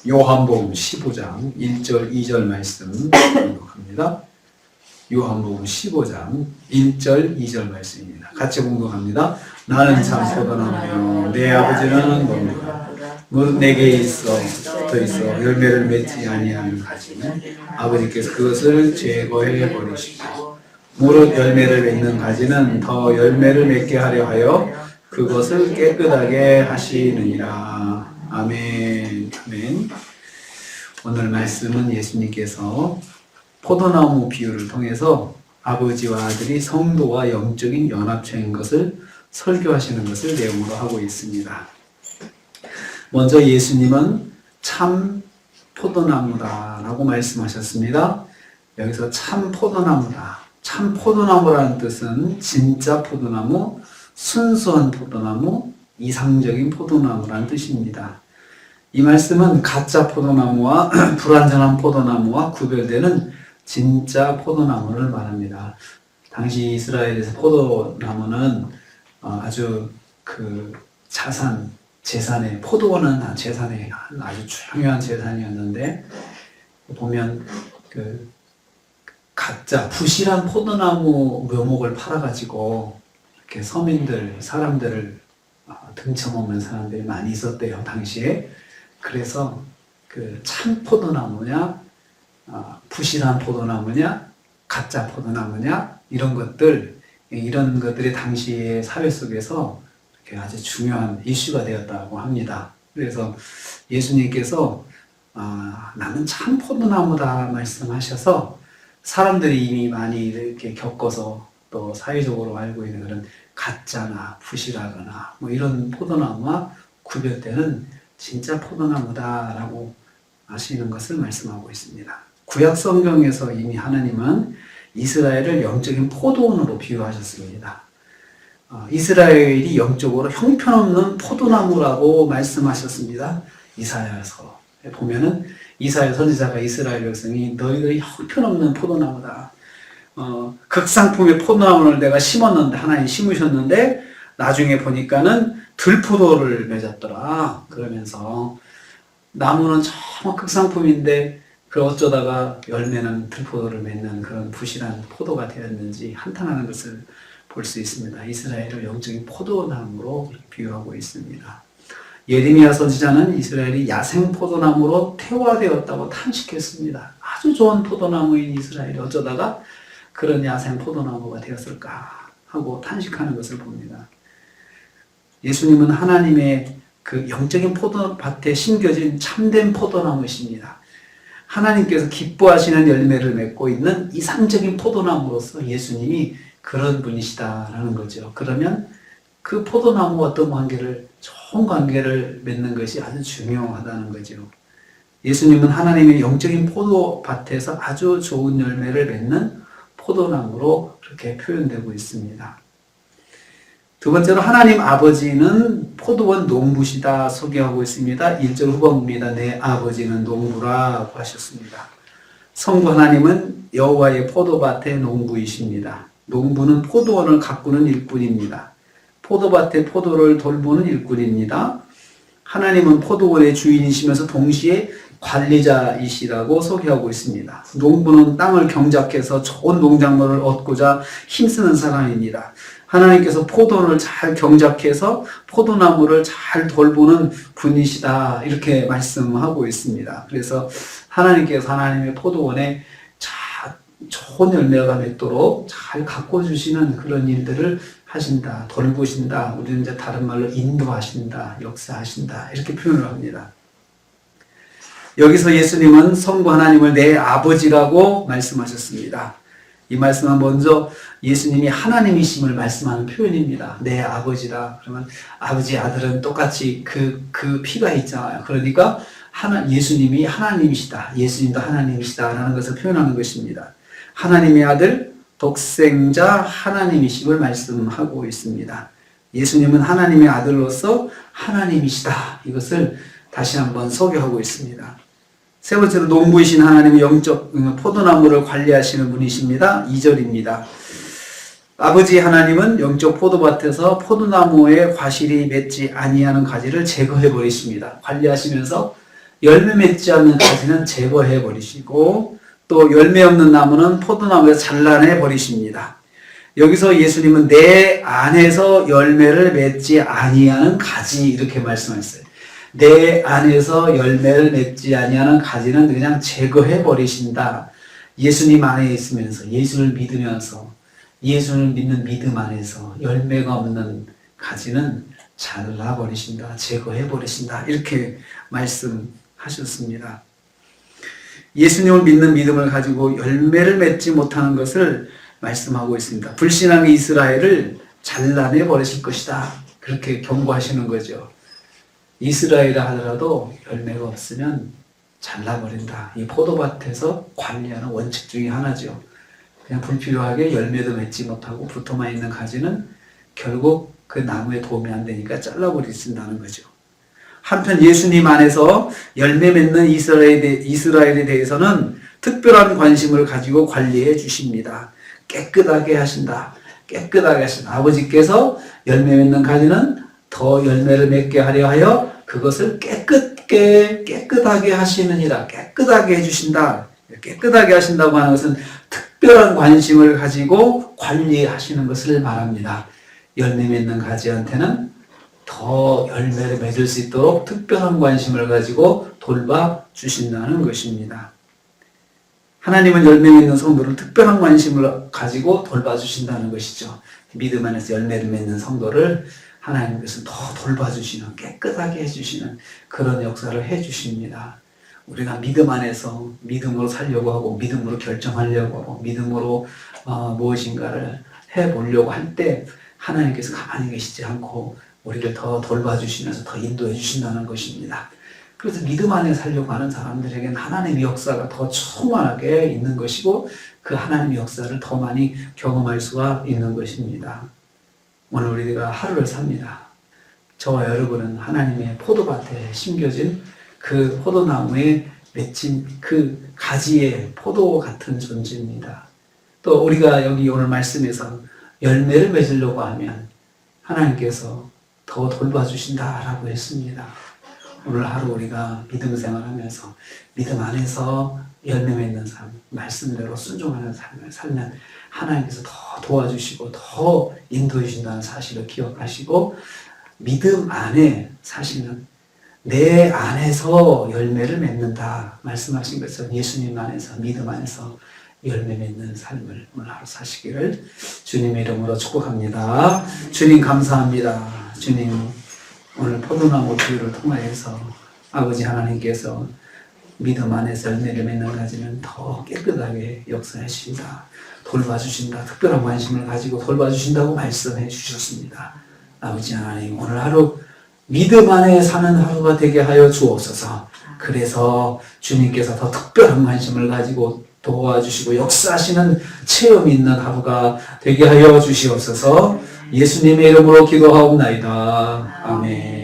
요한복음 15장 1절 2절 말씀 공독합니다. 요한복음 15장 1절 2절 말씀입니다. 같이 공독합니다. 나는 참 포도나무요 내 아버지는 농부라. 무릇 내게 붙어 있어 열매를 맺지 아니하는 가지는 아버지께서 그것을 제거해 버리시고 무릇 열매를 맺는 가지는 더 열매를 맺게 하려 하여 그것을 깨끗하게 하시느니라. 아멘. 아멘. 오늘 말씀은 예수님께서 포도나무 비유를 통해서 아버지와 아들이 성도와 영적인 연합체인 것을 설교하시는 것을 내용으로 하고 있습니다. 먼저 예수님은 참 포도나무다라고 말씀하셨습니다. 여기서 참 포도나무다. 참 포도나무라는 뜻은 진짜 포도나무, 순수한 포도나무, 이상적인 포도나무라는 뜻입니다. 이 말씀은 가짜 포도나무와 불완전한 포도나무와 구별되는 진짜 포도나무를 말합니다. 당시 이스라엘에서 포도나무는 아주 재산의 포도원은 재산의 아주 중요한 재산이었는데 보면 가짜 부실한 포도나무 묘목을 팔아가지고 이렇게 서민들 사람들을 등쳐먹는 사람들이 많이 있었대요 당시에. 그래서 참 포도나무냐 부실한 포도나무냐 가짜 포도나무냐 이런 것들이 당시의 사회 속에서 아주 중요한 이슈가 되었다고 합니다. 그래서 예수님께서 나는 참 포도나무다 말씀하셔서 사람들이 이미 많이 이렇게 겪어서 또 사회적으로 알고 있는 그런 가짜나 부실하거나 뭐 이런 포도나무와 구별되는 진짜 포도나무다라고 하시는 것을 말씀하고 있습니다. 구약 성경에서 이미 하나님은 이스라엘을 영적인 포도원으로 비유하셨습니다. 이스라엘이 영적으로 형편없는 포도나무라고 말씀하셨습니다. 이사야서 보면은 이사야 선지자가 이스라엘 백성이 너희들이 형편없는 포도나무다. 극상품의 포도나무를 내가 심었는데 하나님 심으셨는데 나중에 보니까는 들포도를 맺었더라. 그러면서 나무는 정말 극상품인데 어쩌다가 열매는 들포도를 맺는 그런 부실한 포도가 되었는지 한탄하는 것을 볼 수 있습니다. 이스라엘을 영적인 포도나무로 비유하고 있습니다. 예레미야 선지자는 이스라엘이 야생 포도나무로 태화되었다고 탄식했습니다. 아주 좋은 포도나무인 이스라엘이 어쩌다가 그런 야생 포도나무가 되었을까 하고 탄식하는 것을 봅니다. 예수님은 하나님의 영적인 포도밭에 심겨진 참된 포도나무이십니다. 하나님께서 기뻐하시는 열매를 맺고 있는 이상적인 포도나무로서 예수님이 그런 분이시다라는 거죠. 그러면 그 포도나무와 어떤 좋은 관계를 맺는 것이 아주 중요하다는 거죠. 예수님은 하나님의 영적인 포도밭에서 아주 좋은 열매를 맺는 포도나무로 그렇게 표현되고 있습니다. 두 번째로 하나님 아버지는 포도원 농부시다 소개하고 있습니다. 1절 후반부입니다. 내 아버지는 농부라고 하셨습니다. 성부 하나님은 여호와의 포도밭의 농부이십니다. 농부는 포도원을 가꾸는 일꾼입니다. 포도밭의 포도를 돌보는 일꾼입니다. 하나님은 포도원의 주인이시면서 동시에 관리자이시라고 소개하고 있습니다. 농부는 땅을 경작해서 좋은 농작물을 얻고자 힘쓰는 사람입니다. 하나님께서 포도원을 잘 경작해서 포도나무를 잘 돌보는 분이시다 이렇게 말씀하고 있습니다. 그래서 하나님께서 하나님의 포도원에 좋은 열매가 맺도록 잘 가꿔주시는 그런 일들을 하신다, 돌보신다, 우리는 이제 다른 말로 인도하신다, 역사하신다 이렇게 표현을 합니다. 여기서 예수님은 성부 하나님을 내 아버지라고 말씀하셨습니다. 이 말씀은 먼저 예수님이 하나님이심을 말씀하는 표현입니다. 내 아버지다. 그러면 아버지, 아들은 똑같이 그 피가 있잖아요. 그러니까 예수님이 하나님이시다. 예수님도 하나님이시다라는 것을 표현하는 것입니다. 하나님의 아들, 독생자 하나님이심을 말씀하고 있습니다. 예수님은 하나님의 아들로서 하나님이시다. 이것을 다시 한번 소개하고 있습니다. 세 번째로 농부이신 하나님은 영적 포도나무를 관리하시는 분이십니다. 2절입니다. 아버지 하나님은 영적 포도밭에서 포도나무에 과실이 맺지 아니하는 가지를 제거해 버리십니다. 관리하시면서 열매 맺지 않는 가지는 제거해 버리시고 또 열매 없는 나무는 포도나무에서 잘라내 버리십니다. 여기서 예수님은 내 안에서 열매를 맺지 아니하는 가지 이렇게 말씀하셨어요. 내 안에서 열매를 맺지 아니하는 가지는 그냥 제거해 버리신다. 예수님 안에 있으면서 예수를 믿으면서 예수를 믿는 믿음 안에서 열매가 없는 가지는 잘라버리신다. 제거해버리신다. 이렇게 말씀하셨습니다. 예수님을 믿는 믿음을 가지고 열매를 맺지 못하는 것을 말씀하고 있습니다. 불신앙의 이스라엘을 잘라내버리실 것이다. 그렇게 경고하시는 거죠. 이스라엘이라 하더라도 열매가 없으면 잘라버린다. 이 포도밭에서 관리하는 원칙 중에 하나죠. 그냥 불필요하게 열매도 맺지 못하고 붙어만 있는 가지는 결국 그 나무에 도움이 안 되니까 잘라버리신다는 거죠. 한편 예수님 안에서 열매 맺는 이스라엘에 대해서는 특별한 관심을 가지고 관리해 주십니다. 깨끗하게 하신다. 깨끗하게 하신다. 아버지께서 열매 맺는 가지는 더 열매를 맺게 하려 하여 그것을 깨끗하게 하시느니라. 깨끗하게 해주신다. 깨끗하게 하신다고 하는 것은 특별한 관심을 가지고 관리하시는 것을 말합니다. 열매 맺는 가지한테는 더 열매를 맺을 수 있도록 특별한 관심을 가지고 돌봐주신다는 것입니다. 하나님은 열매 맺는 성도를 특별한 관심을 가지고 돌봐주신다는 것이죠. 믿음 안에서 열매를 맺는 성도를 하나님께서 더 돌봐주시는, 깨끗하게 해주시는 그런 역사를 해주십니다. 우리가 믿음 안에서 믿음으로 살려고 하고 믿음으로 결정하려고 하고 믿음으로 무엇인가를 해보려고 할 때 하나님께서 가만히 계시지 않고 우리를 더 돌봐주시면서 더 인도해 주신다는 것입니다. 그래서 믿음 안에 살려고 하는 사람들에게는 하나님의 역사가 더 충만하게 있는 것이고 그 하나님의 역사를 더 많이 경험할 수가 있는 것입니다. 오늘 우리가 하루를 삽니다. 저와 여러분은 하나님의 포도밭에 심겨진 그 포도나무에 맺힌 그 가지의 포도 같은 존재입니다. 또 우리가 여기 오늘 말씀에서 열매를 맺으려고 하면 하나님께서 더 돌봐주신다라고 했습니다. 오늘 하루 우리가 믿음 생활하면서 믿음 안에서 열매 맺는 삶, 말씀대로 순종하는 삶을 살면 하나님께서 더 도와주시고 더 인도해 주신다는 사실을 기억하시고 믿음 안에 사시는 내 안에서 열매를 맺는다 말씀하신 것은 예수님 안에서 믿음 안에서 열매 맺는 삶을 오늘 하루 사시기를 주님의 이름으로 축복합니다. 주님 감사합니다. 주님 오늘 포도나무 비유를 통하여서 아버지 하나님께서 믿음 안에서 열매를 맺는 가지는 더 깨끗하게 역사해 주신다. 돌봐주신다. 특별한 관심을 가지고 돌봐주신다고 말씀해 주셨습니다. 아버지 하나님 오늘 하루 믿음 안에 사는 하루가 되게 하여 주옵소서. 그래서 주님께서 더 특별한 관심을 가지고 도와주시고 역사하시는 체험이 있는 하루가 되게 하여 주시옵소서. 예수님의 이름으로 기도하옵나이다. 아멘.